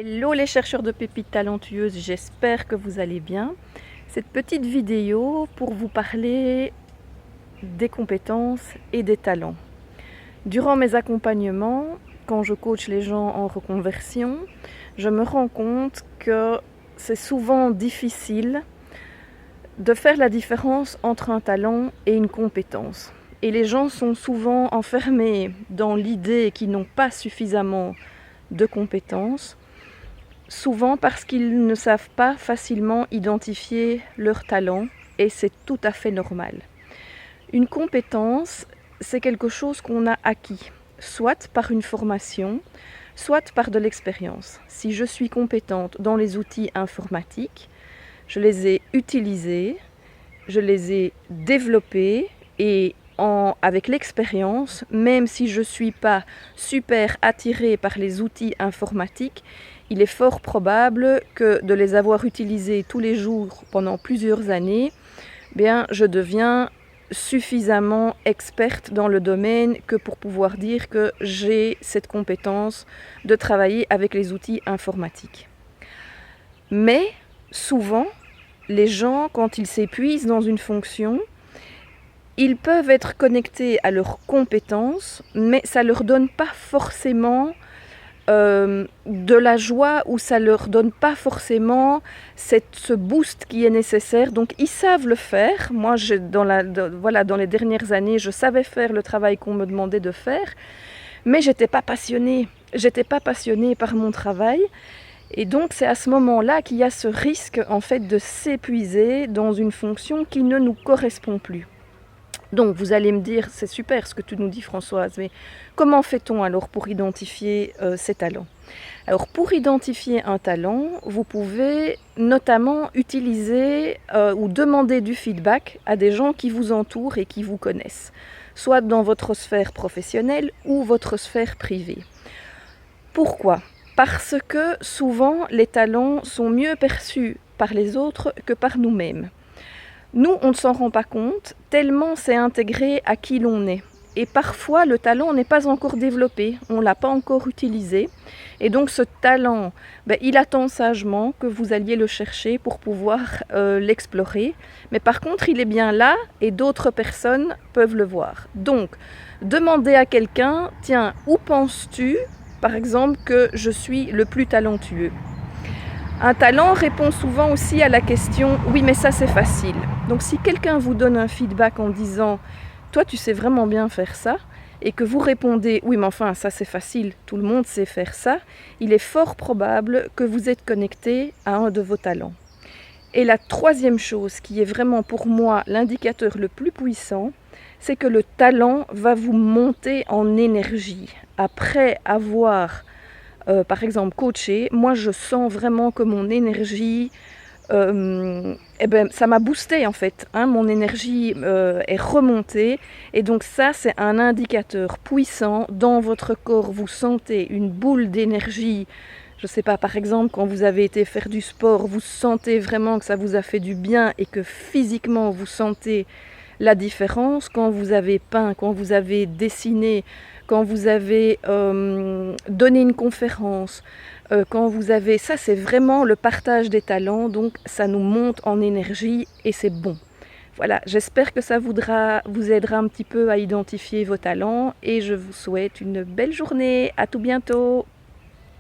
Hello les chercheurs de pépites talentueuses, j'espère que vous allez bien. Cette petite vidéo pour vous parler des compétences et des talents. Durant mes accompagnements, quand je coach les gens en reconversion, je me rends compte que c'est souvent difficile de faire la différence entre un talent et une compétence. Et les gens sont souvent enfermés dans l'idée qu'ils n'ont pas suffisamment de compétences, souvent parce qu'ils ne savent pas facilement identifier leurs talents, et c'est tout à fait normal. Une compétence, c'est quelque chose qu'on a acquis, soit par une formation, soit par de l'expérience. Si je suis compétente dans les outils informatiques, je les ai utilisés, je les ai développés et avec l'expérience, même si je ne suis pas super attirée par les outils informatiques, il est fort probable que de les avoir utilisés tous les jours pendant plusieurs années, bien, je deviens suffisamment experte dans le domaine que pour pouvoir dire que j'ai cette compétence de travailler avec les outils informatiques. Mais souvent, les gens, quand ils s'épuisent dans une fonction, ils peuvent être connectés à leurs compétences, mais ça ne leur donne pas forcément de la joie, ou ça ne leur donne pas forcément ce boost qui est nécessaire. Donc ils savent le faire. Moi, dans les dernières années, je savais faire le travail qu'on me demandait de faire, mais j'étais pas passionnée par mon travail. Et donc c'est à ce moment-là qu'il y a ce risque en fait de s'épuiser dans une fonction qui ne nous correspond plus. Donc vous allez me dire, c'est super ce que tu nous dis Françoise, mais comment fait-on alors pour identifier ces talents? Alors pour identifier un talent, vous pouvez notamment utiliser ou demander du feedback à des gens qui vous entourent et qui vous connaissent, soit dans votre sphère professionnelle ou votre sphère privée. Pourquoi? Parce que souvent les talents sont mieux perçus par les autres que par nous-mêmes. Nous, on ne s'en rend pas compte, tellement c'est intégré à qui l'on est. Et parfois, le talent n'est pas encore développé, on ne l'a pas encore utilisé. Et donc ce talent, il attend sagement que vous alliez le chercher pour pouvoir l'explorer. Mais par contre, il est bien là et d'autres personnes peuvent le voir. Donc, demandez à quelqu'un, tiens, où penses-tu, par exemple, que je suis le plus talentueux ? Un talent répond souvent aussi à la question « oui, mais ça c'est facile ». Donc si quelqu'un vous donne un feedback en disant « toi tu sais vraiment bien faire ça » et que vous répondez « oui, mais enfin ça c'est facile, tout le monde sait faire ça », il est fort probable que vous êtes connecté à un de vos talents. Et la troisième chose qui est vraiment pour moi l'indicateur le plus puissant, c'est que le talent va vous monter en énergie. Après avoir par exemple coaché, moi je sens vraiment que mon énergie, ça m'a boosté en fait, mon énergie est remontée, et donc ça c'est un indicateur puissant. Dans votre corps vous sentez une boule d'énergie. Je ne sais pas, par exemple quand vous avez été faire du sport, vous sentez vraiment que ça vous a fait du bien et que physiquement vous sentez la différence. Quand vous avez peint, quand vous avez dessiné, quand vous avez donné une conférence, quand vous avez... Ça, c'est vraiment le partage des talents, donc ça nous monte en énergie et c'est bon. Voilà, j'espère que ça vous aidera un petit peu à identifier vos talents et je vous souhaite une belle journée. À tout bientôt.